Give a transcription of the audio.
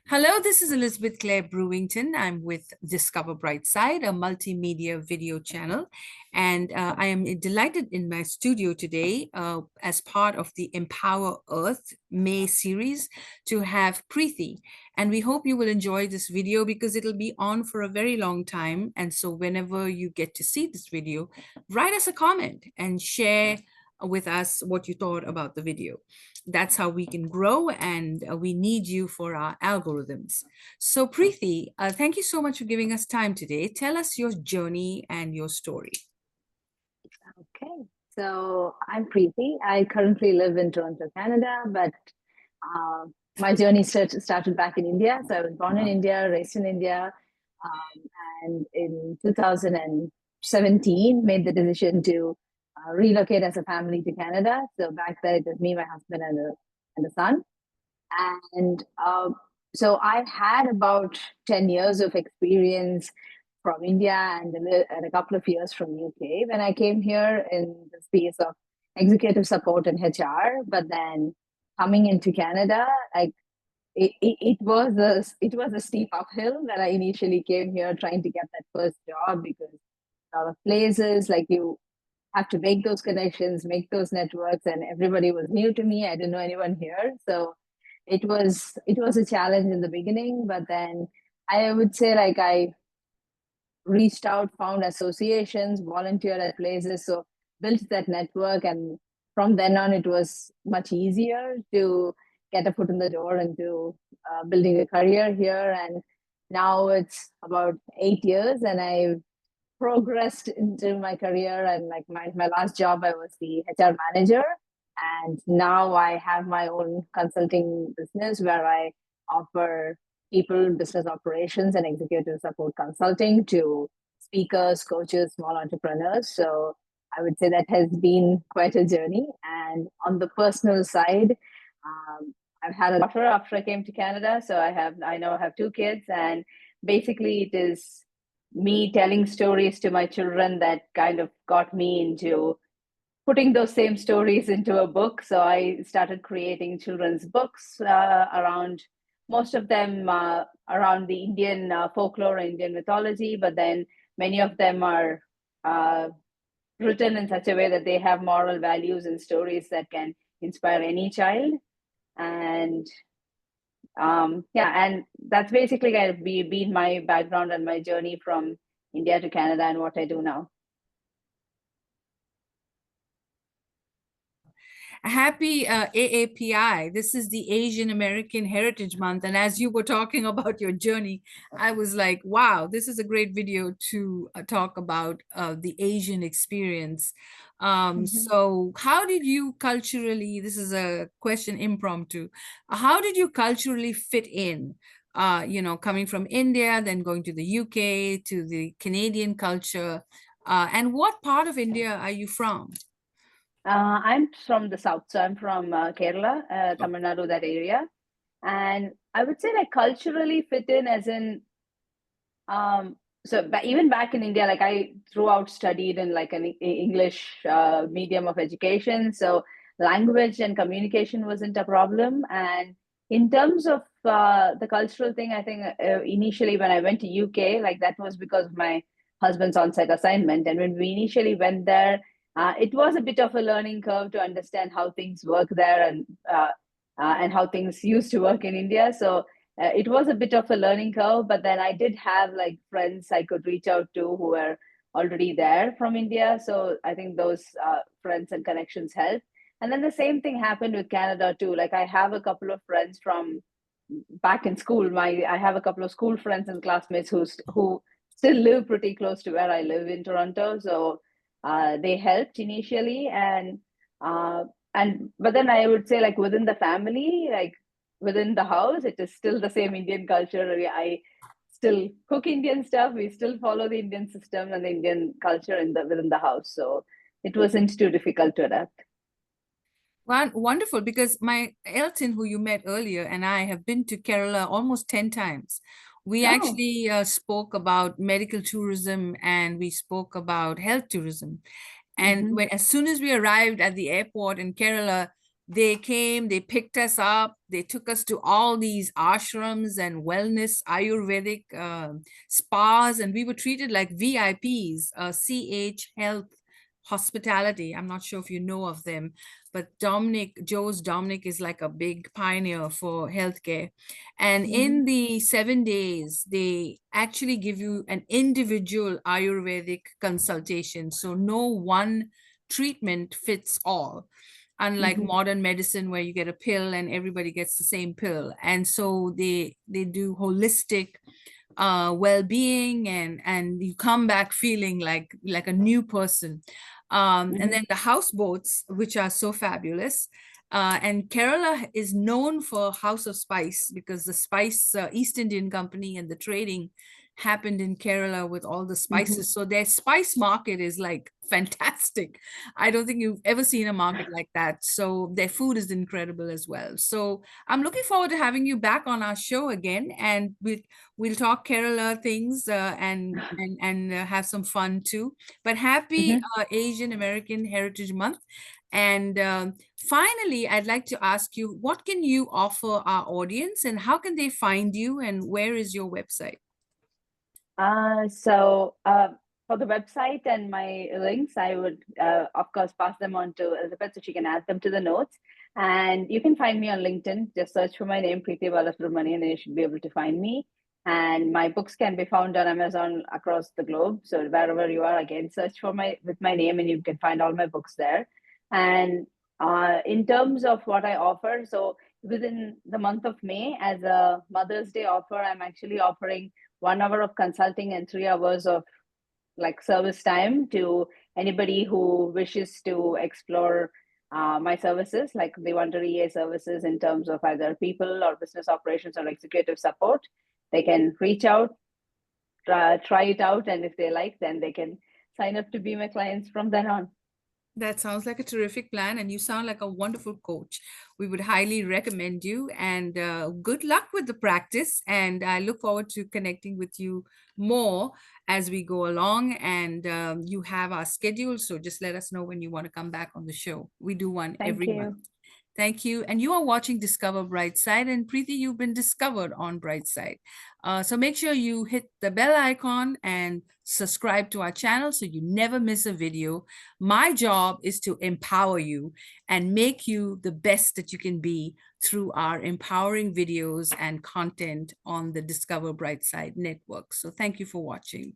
Hello, this is Elizabeth Clare Brewington. I'm with Discover Brightside, a multimedia video channel. And I am delighted in my studio today as part of the Empower Earth May series to have Preethi. And we hope you will enjoy this video because it'll be on for a very long time. And so whenever you get to see this video, write us a comment and share with us what you thought about the video. That's how we can grow, and we need you for our algorithms. So, Preethi, thank you so much for giving us time today. Tell us your journey and your story. Okay, so I'm Preethi. I currently live in Toronto, Canada, but my journey started back in India. So I was born in India, raised in India, and in 2017 made the decision to relocate as a family to Canada. So back then it was me, my husband, and a son. And so I had about 10 years of experience from India and a couple of years from UK when I came here in the space of executive support and HR. But then coming into Canada, like it was a steep uphill when I initially came here trying to get that first job, because a lot of places like you have to make those connections, make those networks, and everybody was new to me. I didn't know anyone here, so it was a challenge in the beginning. But then I would say like I reached out, found associations, volunteered at places, so built that network, and from then on it was much easier to get a foot in the door into building a career here. And now it's about 8 years, and I've progressed into my career. And like my last job, I was the HR manager, and now I have my own consulting business where I offer people business operations and executive support consulting to speakers, coaches, small entrepreneurs. So I would say that has been quite a journey. And on the personal side, I've had a daughter after I came to Canada. So I now have two kids, and basically it is me telling stories to my children that kind of got me into putting those same stories into a book. So I started creating children's books around, most of them around the Indian folklore, Indian mythology, but then many of them are uh, written in such a way that they have moral values and stories that can inspire any child. And yeah, and that's basically kind of been my background and my journey from India to Canada and what I do now. Happy AAPI. This is the Asian American Heritage Month. And as you were talking about your journey, I was like, wow, this is a great video to talk about the Asian experience. Mhm. So, how did you culturally, this is a question impromptu, how did you culturally fit in? Coming from India, then going to the UK, to the Canadian culture. And what part of India are you from? I'm from the south, so I'm from Kerala, Tamil Nadu, that area. And I would say like culturally fit in as in, even back in India, like I throughout studied in like an English medium of education. So language and communication wasn't a problem. And in terms of the cultural thing, I think initially when I went to UK, like that was because of my husband's on-site assignment. And when we initially went there, it was a bit of a learning curve to understand how things work there, and how things used to work in India. So it was a bit of a learning curve, but then I did have like friends I could reach out to who were already there from India. So I think those friends and connections helped. And then the same thing happened with Canada too. Like I have a couple of friends from back in school. I have a couple of school friends and classmates who still live pretty close to where I live in Toronto. So they helped initially, uh, and but then I would say like within the family, like within the house, it is still the same Indian culture. I still cook Indian stuff. We still follow the Indian system and the Indian culture within the house. So it wasn't too difficult to adapt. Wonderful, because my Elton, who you met earlier, and I have been to Kerala almost 10 times. We Oh. actually spoke about medical tourism and we spoke about health tourism. And Hmm. when as soon as we arrived at the airport in Kerala, They came, they picked us up, they took us to all these ashrams and wellness Ayurvedic spas, and we were treated like VIPs, CH Health Hospitality. I'm not sure if you know of them, but Joe's Dominic is like a big pioneer for healthcare. And Mm-hmm. in the 7 days, they actually give you an individual Ayurvedic consultation. So no one treatment fits all, unlike Mm-hmm. modern medicine where you get a pill and everybody gets the same pill. And so they do holistic well-being, and you come back feeling like a new person. And Mm-hmm. then the houseboats, which are so fabulous. And Kerala is known for House of Spice because the spice East Indian Company and the trading happened in Kerala with all the Mm-hmm. spices. So their spice market is like fantastic. I don't think you've ever seen a market like that. So their food is incredible as well. So I'm looking forward to having you back on our show again, and we'll talk Kerala things, and have some fun too. But happy Mm-hmm. Asian American Heritage Month. And finally, I'd like to ask you, what can you offer our audience, and how can they find you, and where is your website? So for the website and my links, I would, of course, pass them on to Elizabeth so she can add them to the notes. And you can find me on LinkedIn. Just search for my name, Preethi Balasubramanian, and you should be able to find me. And my books can be found on Amazon across the globe. So wherever you are, again, search for my name, and you can find all my books there. And in terms of what I offer, so within the month of May, as a Mother's Day offer, I'm actually offering 1 hour of consulting and 3 hours of like service time to anybody who wishes to explore my services. Like they want to EA services in terms of either people or business operations or executive support. They can reach out, try it out, and if they like, then they can sign up to be my clients from then on. That sounds like a terrific plan, and you sound like a wonderful coach. We would highly recommend you, and good luck with the practice. And I look forward to connecting with you more as we go along. And you have our schedule, so just let us know when you want to come back on the show. We do one Thank every month. you. Thank you. And you are watching Discover Brightside. And Preethi, you've been discovered on Brightside. So make sure you hit the bell icon and subscribe to our channel so you never miss a video. My job is to empower you and make you the best that you can be through our empowering videos and content on the Discover Brightside network. So thank you for watching.